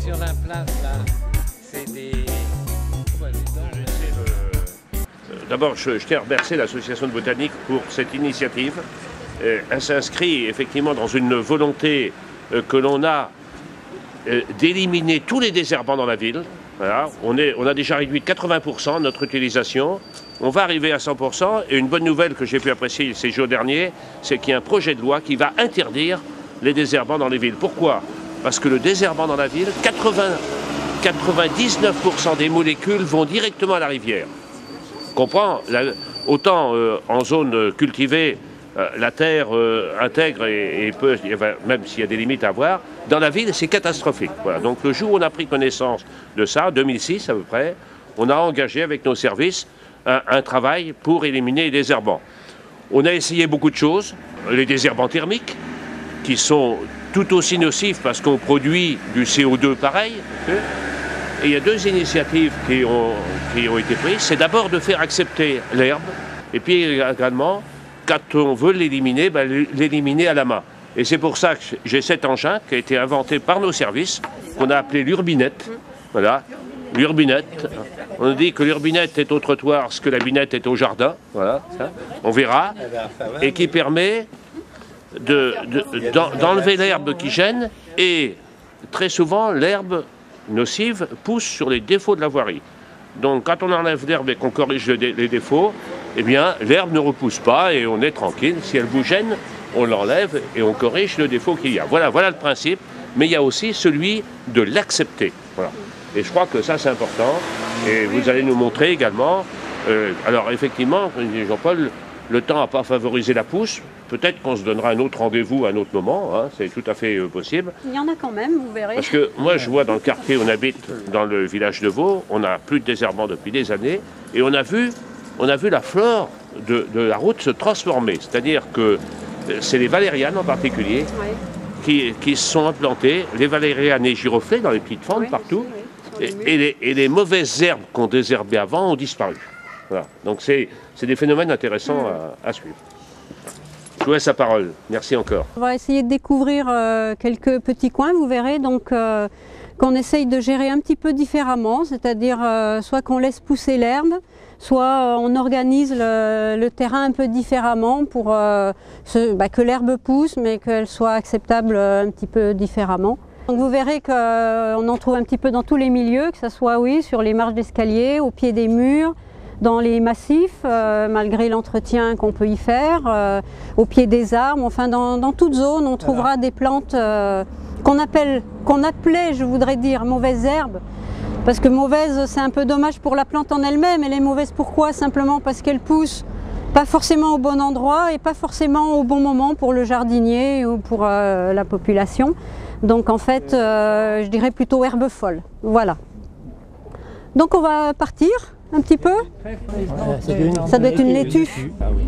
sur la place, là, c'est des... D'abord, je tiens à remercier l'Association de botanique pour cette initiative. Elle s'inscrit effectivement dans une volonté que l'on a d'éliminer tous les désherbants dans la ville. Voilà. On a déjà réduit de 80% notre utilisation. On va arriver à 100%. Et une bonne nouvelle que j'ai pu apprécier ces jours derniers, c'est qu'il y a un projet de loi qui va interdire les désherbants dans les villes. Pourquoi? Parce que le désherbant dans la ville, 99% des molécules vont directement à la rivière. Comprends? Autant en zone cultivée, la terre intègre et peut, même s'il y a des limites à avoir, dans la ville, c'est catastrophique. Voilà. Donc le jour où on a pris connaissance de ça, en 2006 à peu près, on a engagé avec nos services un travail pour éliminer les désherbants. On a essayé beaucoup de choses, les désherbants thermiques, qui sont tout aussi nocifs parce qu'on produit du CO2 pareil. Et il y a deux initiatives qui ont été prises. C'est d'abord de faire accepter l'herbe, et puis également, quand on veut l'éliminer, l'éliminer à la main. Et c'est pour ça que j'ai cet engin qui a été inventé par nos services, qu'on a appelé l'urbinette. Voilà, l'urbinette. On dit que l'urbinette est au trottoir ce que la binette est au jardin. Voilà, ça, on verra. Et qui permet d'enlever l'herbe qui gêne, et très souvent, l'herbe nocive pousse sur les défauts de la voirie. Donc quand on enlève l'herbe et qu'on corrige les défauts, eh bien l'herbe ne repousse pas et on est tranquille. Si elle vous gêne, on l'enlève et on corrige le défaut qu'il y a. Voilà le principe, mais il y a aussi celui de l'accepter. Voilà. Et je crois que ça c'est important, et vous allez nous montrer également. Alors effectivement, Jean-Paul, le temps n'a pas favorisé la pousse. Peut-être qu'on se donnera un autre rendez-vous à un autre moment, hein, c'est tout à fait possible. Il y en a quand même, vous verrez. Parce que moi, je vois dans le quartier où on habite, dans le village de Vaux, on n'a plus de désherbants depuis des années, et on a vu la flore de la route se transformer. C'est-à-dire que c'est les valérianes en particulier qui se sont implantées, les valérianes et giroflées dans les petites fentes partout, et les mauvaises herbes qu'on désherbait avant ont disparu. Voilà. Donc c'est des phénomènes intéressants à suivre. Je vous laisse la parole. Merci encore. On va essayer de découvrir quelques petits coins, vous verrez, donc qu'on essaye de gérer un petit peu différemment, c'est-à-dire soit qu'on laisse pousser l'herbe, soit on organise le terrain un peu différemment pour que l'herbe pousse, mais qu'elle soit acceptable un petit peu différemment. Donc vous verrez qu'on en trouve un petit peu dans tous les milieux, que ce soit sur les marches d'escalier, au pied des murs, dans les massifs, malgré l'entretien qu'on peut y faire, au pied des arbres, enfin dans toute zone, on trouvera des plantes qu'on appelait, je voudrais dire, mauvaises herbes. Parce que mauvaise, c'est un peu dommage pour la plante en elle-même. Elle est mauvaise pourquoi? Simplement parce qu'elle pousse pas forcément au bon endroit et pas forcément au bon moment pour le jardinier ou pour la population. Donc en fait, je dirais plutôt herbe folle. Voilà. Donc on va partir un petit peu. Ça doit être une laitue.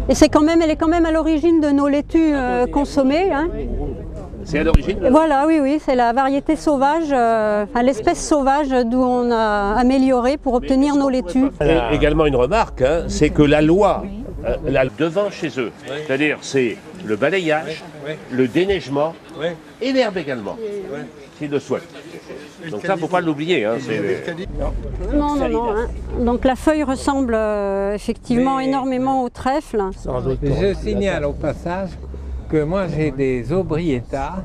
Et elle est quand même à l'origine de nos laitues consommées. Hein. C'est à l'origine? Voilà, oui, c'est la variété sauvage, l'espèce sauvage d'où on a amélioré pour obtenir nos laitues. Et également une remarque, hein, c'est que la loi l'a devant chez eux. C'est-à-dire c'est le balayage, le déneigement et l'herbe également, s'ils le souhaitent. Donc ça, il ne faut pas l'oublier. Hein, non. Hein. Donc la feuille ressemble effectivement énormément au trèfle. Je signale au passage que moi j'ai des aubriétas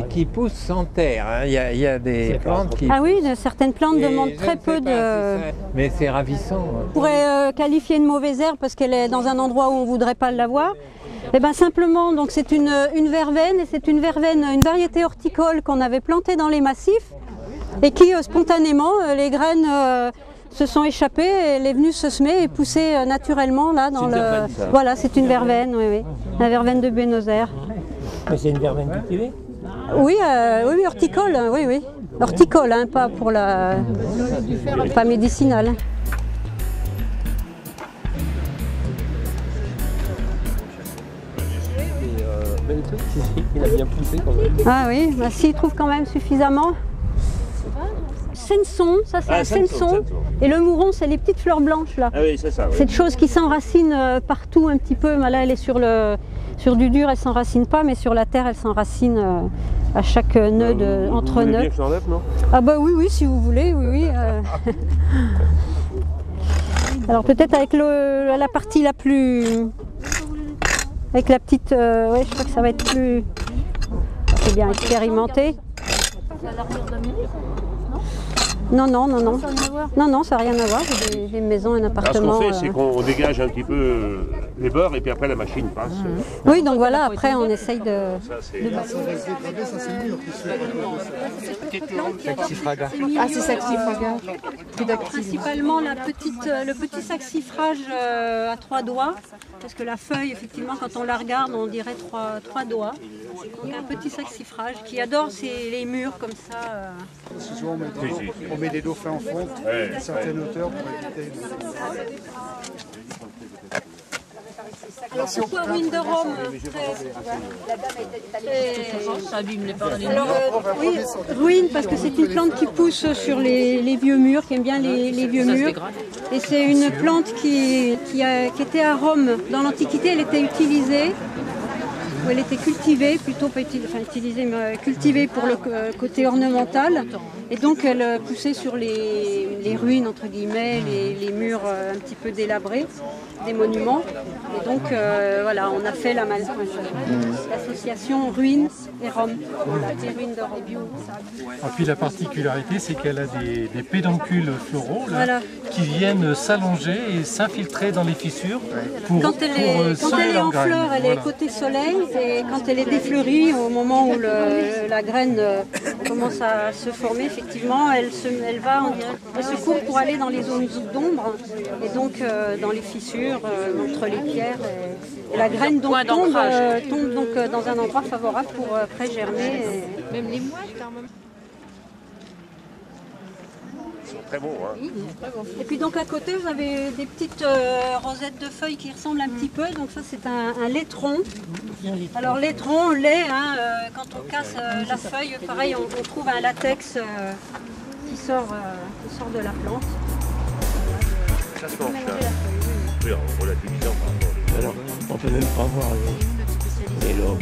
qui poussent sans terre. Hein. Il y a des plantes qui... Ah oui, certaines plantes demandent très peu de... Mais c'est ravissant. On pourrait qualifier de mauvaise herbe parce qu'elle est dans un endroit où on ne voudrait pas l'avoir. Et bien simplement, donc c'est une verveine, et c'est une verveine, une variété horticole qu'on avait plantée dans les massifs et qui spontanément, les graines se sont échappées, elle est venue se semer et pousser naturellement là dans le... Voilà, c'est une verveine, oui. La verveine de Buenos Aires. Mais c'est une verveine cultivée? Oui, horticole, oui. Horticole, hein, pas pour la... pas médicinale. Il a bien poussé quand même. Ah oui, s'il trouve quand même suffisamment. Senson, ça c'est un senson. Et le mouron, c'est les petites fleurs blanches là. Ah oui, c'est ça. Oui. Cette chose qui s'enracine partout un petit peu. Là, elle est sur Sur du dur, elle ne s'enracine pas, mais sur la terre, elle s'enracine à chaque nœud, entre nœuds. Bien que je l'enlève, non? Ah bah oui, si vous voulez, oui. Alors peut-être avec la partie la plus... Avec la petite... ouais, je crois que ça va être plus... C'est bien expérimenté. Non, ça n'a rien à voir. J'ai une maison, un appartement. Alors, ce qu'on fait, c'est qu'on dégage un petit peu les beurres et puis après la machine passe. Oui, donc voilà, après on essaye de... Saxifraga. Ah, c'est saxifraga. Principalement le petit saxifrage à 3 doigts, parce que la feuille, effectivement, quand on la regarde, on dirait 3 doigts. Donc un petit saxifrage qui adore les murs comme ça. Souvent on met des dauphins en fonte à une certaine hauteur pour éviter... Alors pourquoi ruine de Rome? Oui, ruine parce que c'est une plante qui pousse sur les vieux murs, qui aime bien les vieux murs. Et c'est une plante qui était à Rome. Dans l'Antiquité, elle était utilisée. Elle était cultivée, plutôt pas utilisée, mais cultivée pour le côté ornemental. Et donc elle poussait sur les ruines, entre guillemets, les murs un petit peu délabrés des monuments. Et donc voilà, on a fait l'association ruines et Rome, des ruines de Rome. Et puis la particularité, c'est qu'elle a des pédoncules floraux là, qui viennent s'allonger et s'infiltrer dans les fissures quand elle est en fleur, elle est côté soleil, et quand elle est défleurie, au moment où la graine commence à se former, effectivement, elle se court pour aller dans les zones d'ombre et donc dans les fissures entre les pierres. Et la graine donc, tombe donc dans un endroit favorable pour après germer. Même les mouettes, quand même. Ils sont très bons, hein. Et puis donc à côté, vous avez des petites rosettes de feuilles qui ressemblent un petit peu. Donc ça, c'est un laitron. Alors laitron, lait, hein, quand on casse la feuille, pareil, on trouve un latex qui sort de la plante. Ça se mange, ça. Oui, en relativisant. Alors, on peut même pas voir les lobes.